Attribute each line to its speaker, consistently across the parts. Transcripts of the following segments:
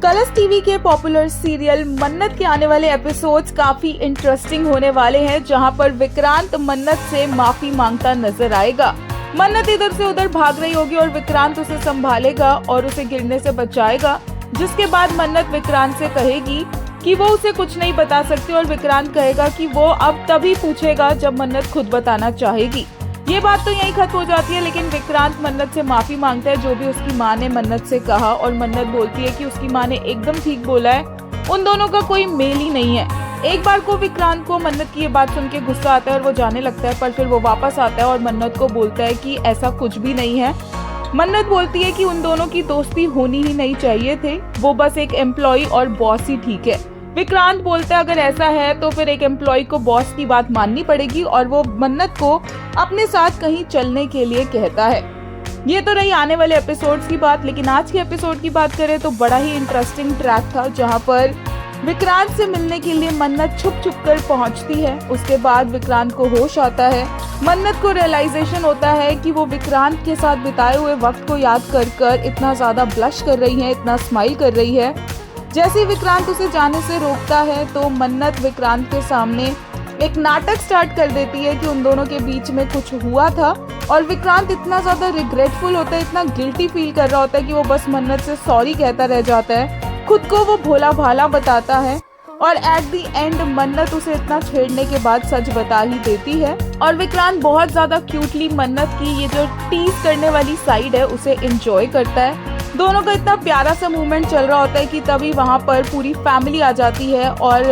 Speaker 1: Colors TV के popular serial मन्नत के आने वाले एपिसोड्स काफी इंटरेस्टिंग होने वाले हैं, जहां पर विक्रांत मन्नत से माफी मांगता नजर आएगा। मन्नत इधर से उधर भाग रही होगी और विक्रांत उसे संभालेगा और उसे गिरने से बचाएगा, जिसके बाद मन्नत विक्रांत से कहेगी कि वो उसे कुछ नहीं बता सकती और विक्रांत कहेगा कि वो अब तभी पूछेगा जब मन्नत खुद बताना चाहेगी। ये बात तो यहीं खत्म हो जाती है, लेकिन विक्रांत मन्नत से माफी मांगता है जो भी उसकी माँ ने मन्नत से कहा, और मन्नत बोलती है कि उसकी माँ ने एकदम ठीक बोला है, उन दोनों का कोई मेल ही नहीं है। एक बार को विक्रांत को मन्नत की ये बात सुन के गुस्सा आता है और वो जाने लगता है, पर फिर वो वापस आता है और मन्नत को बोलता है कि ऐसा कुछ भी नहीं है। मन्नत बोलती है कि उन दोनों की दोस्ती होनी ही नहीं चाहिए थे, वो बस एक एम्प्लॉय और बॉस ही ठीक है। विक्रांत बोलता है अगर ऐसा है तो फिर एक एम्प्लॉय को बॉस की बात माननी पड़ेगी, और वो मन्नत को अपने साथ कहीं चलने के लिए कहता है। ये तो रही आने वाले एपिसोड्स की बात, लेकिन आज के एपिसोड की बात करें तो बड़ा ही इंटरेस्टिंग ट्रैक था, जहां पर विक्रांत से मिलने के लिए मन्नत छुप छुप कर पहुंचती है। उसके बाद विक्रांत को होश आता है, मन्नत को रियलाइजेशन होता है कि वो विक्रांत के साथ बिताए हुए वक्त को याद कर कर इतना ज्यादा ब्लश कर रही है, इतना स्माइल कर रही है। जैसे ही विक्रांत उसे जाने से रोकता है तो मन्नत विक्रांत के सामने एक नाटक स्टार्ट कर देती है कि उन दोनों के बीच में कुछ हुआ था, और विक्रांत इतना ज्यादा रिग्रेटफुल होता है, इतना गिल्टी फील कर रहा होता है कि वो बस मन्नत से सॉरी कहता रह जाता है। खुद को वो भोला भाला बताता है और एट द एंड मन्नत उसे इतना छेड़ने के बाद सच बता ही देती है, और विक्रांत बहुत ज्यादा क्यूटली मन्नत की ये जो टीज करने वाली साइड है उसे एंजॉय करता है। दोनों का इतना प्यारा सा मूवमेंट चल रहा होता है कि तभी वहाँ पर पूरी फैमिली आ जाती है, और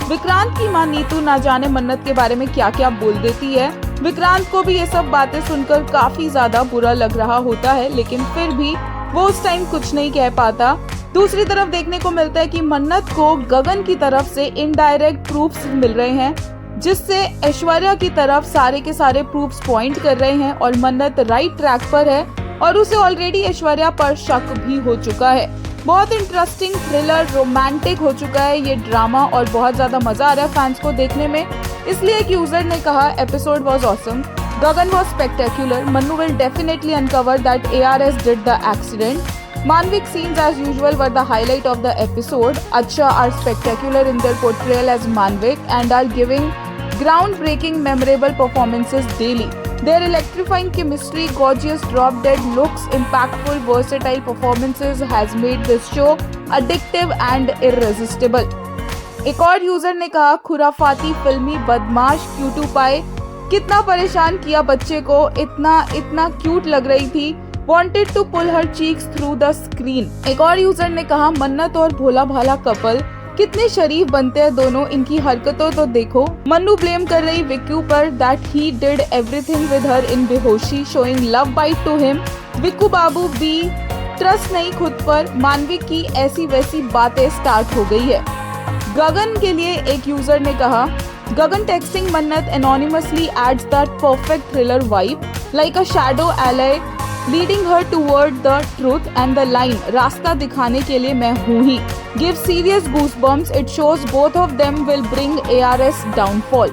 Speaker 1: विक्रांत की माँ नीतू ना जाने मन्नत के बारे में क्या क्या बोल देती है। विक्रांत को भी ये सब बातें सुनकर काफी ज्यादा बुरा लग रहा होता है, लेकिन फिर भी वो उस टाइम कुछ नहीं कह पाता। दूसरी तरफ देखने को मिलता है कि मन्नत को गगन की तरफ से इनडायरेक्ट प्रूफ्स मिल रहे हैं, जिससे ऐश्वर्या की तरफ सारे के सारे प्रूफ्स पॉइंट कर रहे हैं, और मन्नत राइट ट्रैक पर है और उसे ऑलरेडी ऐश्वर्या पर शक भी हो चुका है। बहुत इंटरेस्टिंग थ्रिलर रोमांटिक हो चुका है ये ड्रामा, और बहुत ज्यादा मजा आ रहा है फैंस को देखने में। इसलिए एक यूजर ने कहा episode was awesome, Gagan was spectacular, Mannu will definitely uncover that ARS did the accident. Manvik scenes as usual were the highlight of the episode. Acha are spectacular in their portrayal as Manvik and are giving groundbreaking memorable performances daily. Their electrifying chemistry, gorgeous drop-dead looks, impactful versatile performances has made this show addictive and irresistible. एक और user ने कहा खुराफाती फिल्मी बदमाश क्यूटू पाए, कितना परेशान किया बच्चे को, इतना क्यूट लग रही थी, wanted to pull her cheeks through the screen. एक और यूजर ने कहा मन्नत और भोला भाला कपल कितने शरीफ बनते हैं दोनों, इनकी हरकतों तो देखो। मन्नू ब्लेम कर रही विक्कू पर that he did everything with her in बेहोशी, showing love bite to him. Vikku बाबू भी ट्रस्ट नहीं खुद पर, मानविक की ऐसी वैसी बातें स्टार्ट हो गई है। गगन के लिए एक यूजर ने कहा गगन texting मन्नत anonymously adds that perfect thriller vibe like a shadow ally leading her toward the truth, and the line रास्ता दिखाने के लिए मैं हूँ ही give serious goosebumps. It shows both of them will bring ARS downfall.